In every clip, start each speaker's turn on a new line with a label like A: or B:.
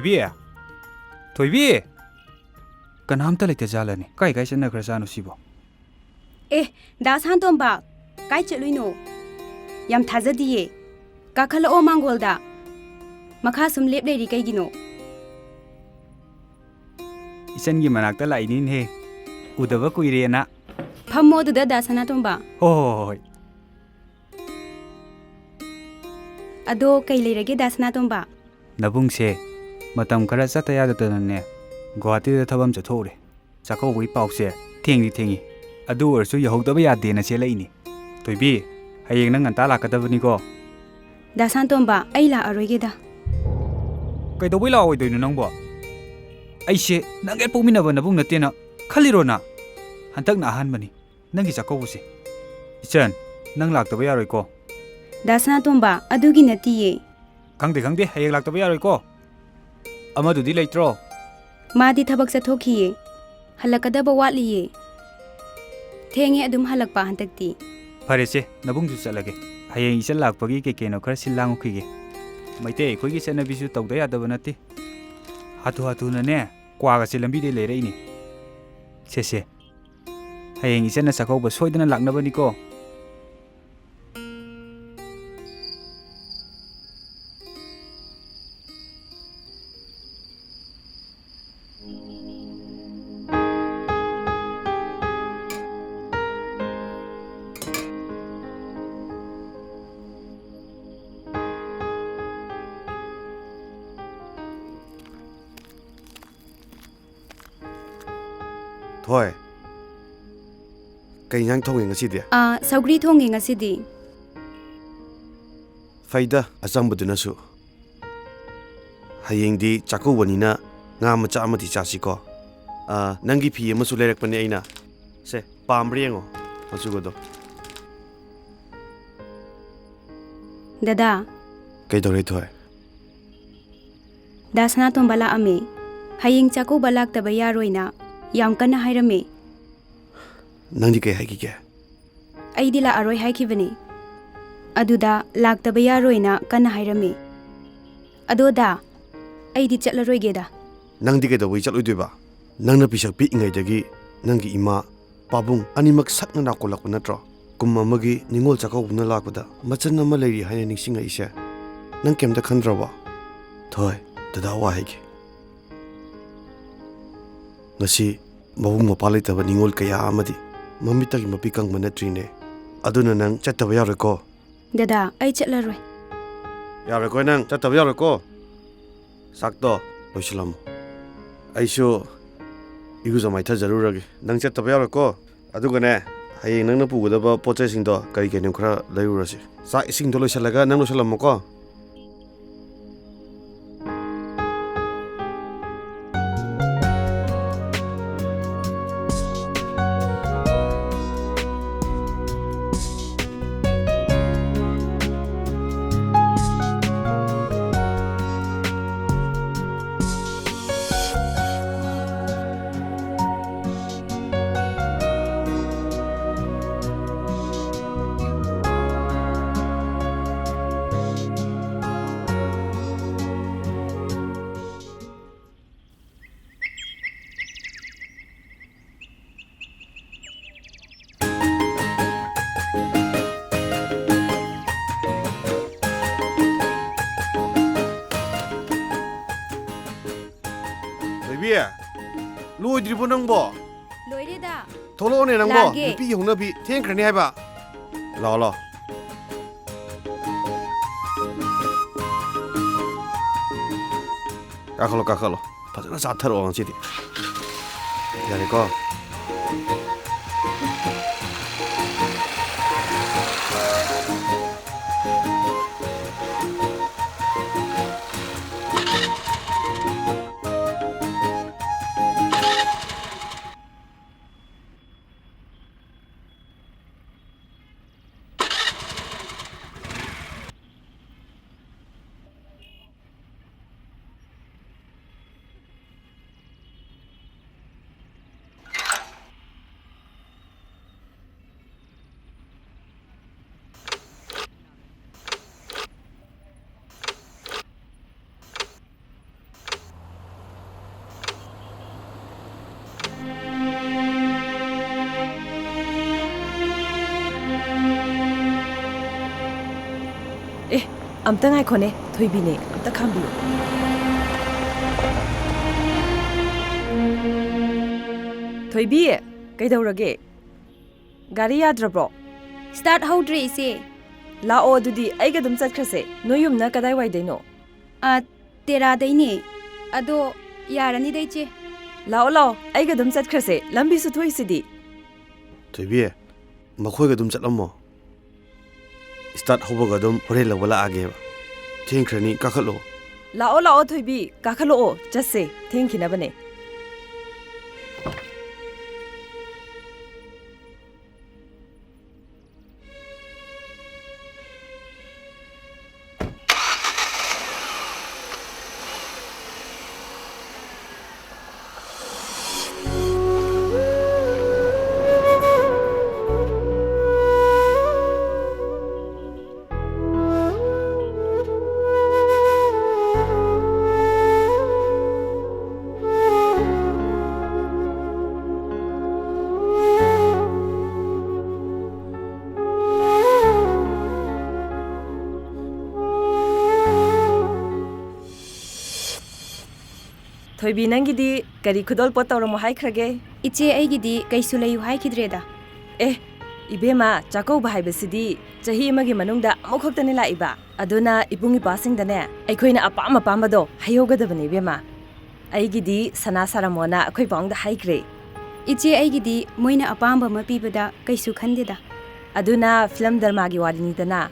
A: थोइबी थोइबी कनामता लेते जालनी काई काई चन्ना खरजानो सिबो
B: ए दासान तोंबा काई चलुइनो याम थाजदिए काखल ओ मांगोलदा मखा सुम लेप लेरी कईगिनो
A: इचन की मनाक्ता लाइनिन हे उदबा कुइरेना
B: फम्मो दुदा दासना तोंबा
A: होय
B: अदो कई लेरगे दासना तोंबा
A: नबुंगसे मतम खरा चता यादतनने गुवाहाटीदा थबम चथोरे चाकौबई पाउसे थेंगी अदु ओरसु यहौदबा यादेना चेलैनी तोइबी हयेंग नंग अंता लाकदबनिको
B: दासान तोंबा आई ला अरोइगेदा
A: कइदोबई लाओइदोइनो नंगबो अइसे नंगे पोमिनबा नबुंग नतेना खलिरोना हंतक ना अहानबनी नंगी चाकौबसे इचन नंग लाक्तबा यारोइको
B: दासना तोंबा अदुगी नतिये
A: खंगदे हयेंग लाक्तबा यारोइको अमदुदी लेत्रो
B: मादी थबक चथोखिए हलकदबा वाटलिए थेंगे अदुम हलकपा हंतकती
A: फरेसे नबुंगसु चलगे हयेंग इचन लाक्पगी केकेनो खर सिल्लांगुखिगे मैते अखोइगी चनबिसु तौदा यादबा नते हाथु नने क्वागासे लंबीदे लेरैनी से हयेंग इचन चाकौबा सोइदना लाक्नबनिको
C: थोय कई यांग थोंगे ngasiди
B: सौग्री थोंगे ngasiदी
C: फाइदा अचंबदुनसु हयेंगदी चाकौबनिना nga macha amati chasiko nangi phi amasu lerakpane aina se pambriengo machugodo
B: दादा
C: कईदौरे थोय
B: दासना तोंबला अमे हयेंग चाकौबा लाक्तबा यारोइना याम कन्ना हाइरमे
C: नंदी कई हाइगिगे
B: अइदी ला अरोइ हाइखिबनी अदुदा लाक्तबा यारोइना कन्ना हाइरमे अदोदा अइदी चलरोइगेदा
C: नंदी कईदौबै चलोइदुबा नंगना पिसक पि इंगाइदगी नंगी इमा पाबुंग अनिमक sakna नाकोलक नत्रो कुम अमगी निंगोल चाकौबना लाकदा मचन अमा लेरी हाइना निंगसिंग आइसे नंग केमदा खंद्रबा थोय दादा वा हाइगे ngasi mabung mapa leitaba ningol kaya amadi mamitagi mapi kangba natrine aduna nang chattaba yareko
B: दादा आई चलरोइ
C: yareko nang chattaba yareko sakto loisilam aisho igu jamai tha jarurage nang chattaba yareko adugane hayeng nangna pugodaba pochai singdo kari kenem khara lairurase sa ising do loisalaga nang loisalamko लोइद्रिबो नंबो
B: लोइरेदा
C: थोलोने नंबो नुपी होंनाबी थेंख्रनी हाइबा लाओ काखलो फजना साथरो अंसिदि यारेको
D: ꯑꯝꯇ ꯉꯥꯏꯈꯣꯅꯦ ꯊꯣꯏꯕꯤꯅꯦ ꯑꯝꯇ ꯈꯥꯝꯕꯤꯌꯨ ꯊꯣꯏꯕꯤ ꯀꯩꯗꯧꯔꯒꯦ ꯒꯥꯔꯤ ꯌꯥꯗ꯭ꯔꯕ꯭ꯔꯣ
B: start ꯍꯧꯗ꯭ꯔꯦ ꯏꯆꯦ
D: ꯂꯥꯛꯑꯣ ꯑꯗꯨꯗꯤ ꯑꯩꯒ ꯑꯗꯨꯝ ꯆꯠꯈ꯭ꯔꯁꯦ ꯅꯣꯏ ꯌꯨꯝꯅ ꯀꯗꯥꯏꯋꯥꯏꯗꯩꯅꯣ
B: ꯇꯦꯔꯥꯗꯩꯅꯦ ꯑꯗꯣ ꯌꯥꯔꯅꯤꯗ ꯏꯆꯦ
D: ꯂꯥꯛꯑꯣ ꯂꯥꯛꯑꯣ ꯑꯩꯒ ꯑꯗꯨꯝ ꯆꯠꯈ꯭ꯔꯁꯦ ꯂꯝꯕꯤꯁꯨ ꯊꯣꯛꯏꯁꯤꯗꯤ
C: ꯊꯣꯏꯕꯤ ꯃꯈꯣꯏꯒ ꯑꯗꯨꯝ ꯆꯠꯂꯝꯃꯣ ꯁ꯭ꯇꯥꯔꯠ ꯍꯧꯕꯒ ꯑꯗꯨꯝ ꯍꯣꯔꯦꯟ ꯂꯧꯕ ꯂꯥꯛꯑꯒꯦꯕ ꯊꯦꯡꯈ꯭ꯔꯅꯤ ꯀꯥꯈꯠꯂꯣ
D: ꯂꯥꯛꯑꯣ ꯂꯥꯛꯑꯣ ꯊꯣꯏꯕꯤ ꯀꯥꯈꯠꯂꯛꯑꯣ ꯆꯠꯁꯦ ꯊꯦꯡꯈꯤꯅꯕꯅꯦ ꯊꯣꯏꯕꯤ ꯅꯪꯒꯤꯗꯤ ꯀꯔꯤ ꯈꯨꯗꯣꯜ ꯄꯣꯠ ꯇꯧꯔꯝꯃꯣ ꯍꯥꯏꯈ꯭ꯔꯒꯦ
B: ꯏꯆꯦ ꯑꯩꯒꯤꯗꯤ ꯀꯩꯁꯨ ꯂꯩꯌꯨ ꯍꯥꯏꯈꯤꯗ꯭ꯔꯦꯗ
D: ꯑꯦ ꯏꯕꯦꯝꯃ ꯆꯥꯛꯀꯧꯕ ꯍꯥꯏꯕꯁꯤꯗꯤ ꯆꯍꯤ ꯑꯃꯒꯤ ꯃꯅꯨꯡꯗ ꯑꯃꯨꯛ ꯈꯛꯇꯅꯤ ꯂꯥꯛꯏꯕ ꯑꯗꯨꯅ ꯏꯕꯨꯡ ꯏꯄ꯭ꯋꯥꯁꯤꯡꯗꯅꯦ ꯑꯩꯈꯣꯏꯅ ꯑꯄꯥꯝ ꯑꯄꯥꯝꯕꯗꯣ ꯍꯥꯏꯍꯧꯒꯗꯕꯅꯤ ꯏꯕꯦꯝꯃ ꯑꯩꯒꯤꯗꯤ ꯁꯅꯥ ꯁꯥꯔꯝꯃꯣꯅ ꯑꯩꯈꯣꯏ ꯄꯥꯎꯡꯗ ꯍꯥꯏꯈ꯭ꯔꯦ
B: ꯏꯆꯦ ꯑꯩꯒꯤꯗꯤ ꯃꯣꯏꯅ ꯑꯄꯥꯝꯕ ꯑꯃ ꯄꯤꯕꯗ ꯀꯩꯁꯨ ꯈꯟꯗꯦꯗ
D: ꯑꯗꯨꯅ ꯐꯤꯂꯝ ꯗꯔꯃꯥꯒꯤ ꯋꯥꯔꯤꯅꯤꯗꯅ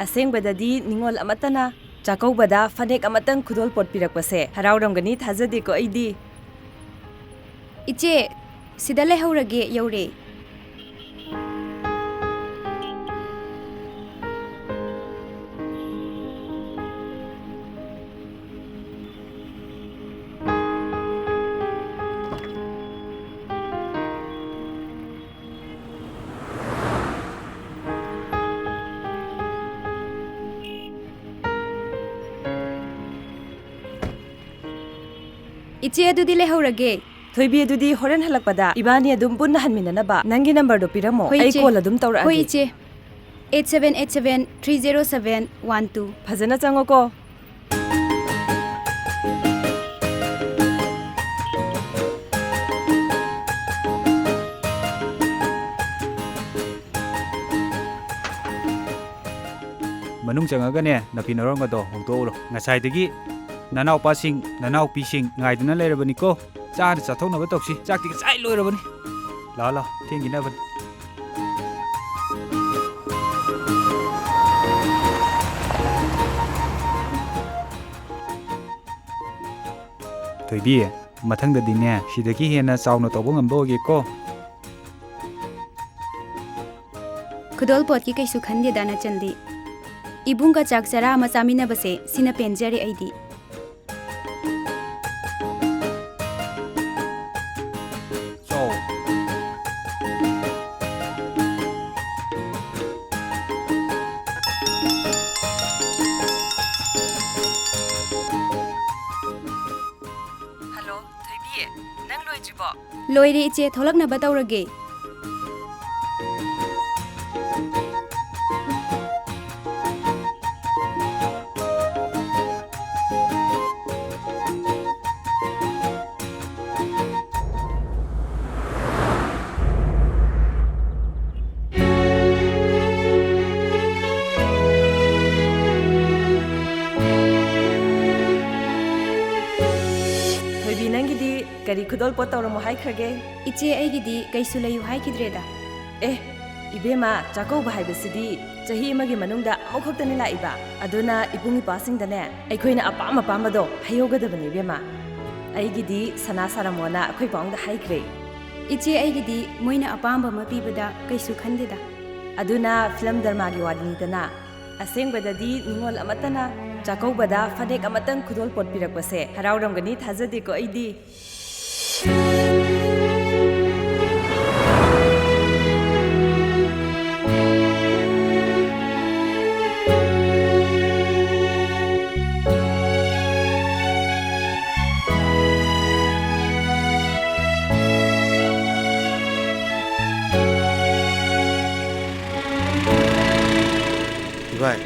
D: ꯑꯁꯦꯡꯕꯗꯗꯤ ꯅꯤꯡꯉꯣꯜ ꯑꯃꯠꯇꯅ ꯆꯥꯛꯀꯧꯕꯗ ꯐꯅꯦꯛ ꯑꯃꯇꯪ ꯈꯨꯗꯣꯜ ꯄꯣꯠ ꯄꯤꯔꯛꯄꯁꯦ ꯍꯔꯥꯎꯔꯝꯒꯅꯤ ꯊꯥꯖꯗꯦꯀꯣ ꯑꯩꯗꯤ
B: ꯏꯆꯦ ꯁꯤꯗ ꯂꯩꯍꯧꯔꯒꯦ ꯌꯧꯔꯦ ꯏꯆꯦ ꯑꯗꯨꯗꯤ ꯂꯩꯍꯧꯔꯒꯦ
D: ꯊꯣꯏꯕꯤ ꯑꯗꯨꯗꯤ ꯍꯣꯔꯦꯟ ꯍꯜꯂꯛꯄꯗ ꯏꯕꯥꯅꯤ ꯑꯗꯨꯝ ꯄꯨꯟꯅ ꯍꯟꯃꯤꯟꯅꯅꯕ ꯅꯪꯒꯤ ꯅꯝꯕꯔꯗꯣ ꯄꯤꯔꯝꯃꯣ
B: ꯍꯣꯏ
D: ꯑꯩ
B: ꯏꯆꯦ
D: ꯀꯣꯜ ꯑꯗꯨꯝ ꯇꯧꯔꯛꯑꯒꯦ
B: ꯍꯣꯏ ꯏꯆꯦ 8787307302
D: ꯐꯖꯅ ꯆꯪꯉꯣꯀꯣ
A: ꯃꯅꯨꯡ ꯆꯪꯉꯒꯅꯦ ꯅꯥꯄꯤ ꯅꯔꯣꯡꯒꯗꯣ ꯍꯣꯡꯗꯣꯛꯎꯔꯣ ꯉꯁꯥꯏꯗꯒꯤ ꯅꯅꯥꯎꯄꯥꯁꯤꯡ ꯅꯅꯥꯎꯄꯤꯁꯤꯡ ꯉꯥꯏꯗꯨꯅ ꯂꯩꯔꯕꯅꯤꯀꯣ ꯆꯥꯗ ꯆꯥꯊꯣꯛꯅꯕ ꯇꯧꯁꯤ ꯆꯥꯛꯇꯤ ꯉꯁꯥꯏ ꯂꯣꯏꯔꯕꯅꯤ ꯂꯥꯛꯑꯣ ꯂꯥꯛꯑꯣ ꯊꯦꯡꯈꯤꯅꯕꯅꯤ ꯊꯣꯏꯕꯤ ꯃꯊꯪꯗꯗꯤꯅꯦ ꯁꯤꯗꯒꯤ ꯍꯦꯟꯅ ꯆꯥꯎꯅ ꯇꯧꯕ ꯉꯝꯕ ꯑꯣꯏꯒꯦꯀꯣ
B: ꯈꯨꯗꯣꯜ ꯄꯣꯠꯀꯤ ꯀꯩꯁꯨ ꯈꯟꯗꯦꯗ ꯅꯆꯟꯗꯤ ꯏꯕꯨꯡꯒ ꯆꯥꯛ ꯆꯔꯥ ꯑꯃ ꯆꯥꯃꯤꯟꯅꯕꯁꯦ ꯁꯤꯅ ꯄꯦꯟꯖꯔꯦ ꯑꯩꯗꯤ
A: ꯆꯥꯎ
D: ꯍꯜꯂꯣ ꯊꯣꯏꯕꯤ ꯅꯪ ꯂꯣꯏꯗ꯭ꯔꯤꯕꯣ
B: ꯂꯣꯏꯔꯦ ꯏꯆꯦ ꯊꯣꯛꯂꯛꯅꯕ ꯇꯧꯔꯒꯦ
D: ꯊꯣꯏꯕꯤ ꯅꯪꯒꯤꯗꯤ ꯀꯔꯤ ꯈꯨꯗꯣꯜ ꯄꯣꯠ ꯇꯧꯔꯝꯃꯣ ꯍꯥꯏꯈ꯭ꯔꯒꯦ
B: ꯏꯆꯦ ꯑꯩꯒꯤꯗꯤ ꯀꯩꯁꯨ ꯂꯩꯌꯨ ꯍꯥꯏꯈꯤꯗ꯭ꯔꯦꯗ
D: ꯑꯦ ꯏꯕꯦꯝꯃ ꯆꯥꯛꯀꯧꯕ ꯍꯥꯏꯕꯁꯤꯗꯤ ꯆꯍꯤ ꯑꯃꯒꯤ ꯃꯅꯨꯡꯗ ꯑꯃꯨꯛ ꯈꯛꯇꯅꯤ ꯂꯥꯛꯏꯕ ꯑꯗꯨꯅ ꯏꯕꯨꯡ ꯏꯄ꯭ꯋꯥꯁꯤꯡꯗꯅꯦ ꯑꯩꯈꯣꯏꯅ ꯑꯄꯥꯝ ꯑꯄꯥꯝꯕꯗꯣ ꯍꯥꯏꯍꯧꯒꯗꯕꯅꯤ ꯏꯕꯦꯝꯃ ꯑꯩꯒꯤꯗꯤ ꯁꯅꯥ ꯁꯥꯔꯝꯃꯣꯅ ꯑꯩꯈꯣꯏ ꯄꯥꯎꯡꯗ ꯍꯥꯏꯈ꯭ꯔꯦ
B: ꯏꯆꯦ ꯑꯩꯒꯤꯗꯤ ꯃꯣꯏꯅ ꯑꯄꯥꯝꯕ ꯑꯃ ꯄꯤꯕꯗ ꯀꯩꯁꯨ ꯈꯟꯗꯦꯗ
D: ꯑꯗꯨꯅ ꯐꯤꯂꯝ ꯗꯔꯃꯥꯒꯤ ꯋꯥꯔꯤꯅꯤꯗꯅ ꯑꯁꯦꯡꯕꯗꯗꯤ ꯅꯤꯡꯉꯣꯜ ꯑꯃꯠꯇꯅ ꯆꯥꯛꯀꯧꯕꯗ ꯐꯅꯦꯛ ꯑꯃꯇꯪ ꯈꯨꯗꯣꯜ ꯄꯣꯠ ꯄꯤꯔꯛꯄꯁꯦ ꯍꯔꯥꯎꯔꯝꯒꯅꯤ ꯊꯥꯖꯗꯦꯀꯣ ꯑꯩꯗꯤ
C: 이봐이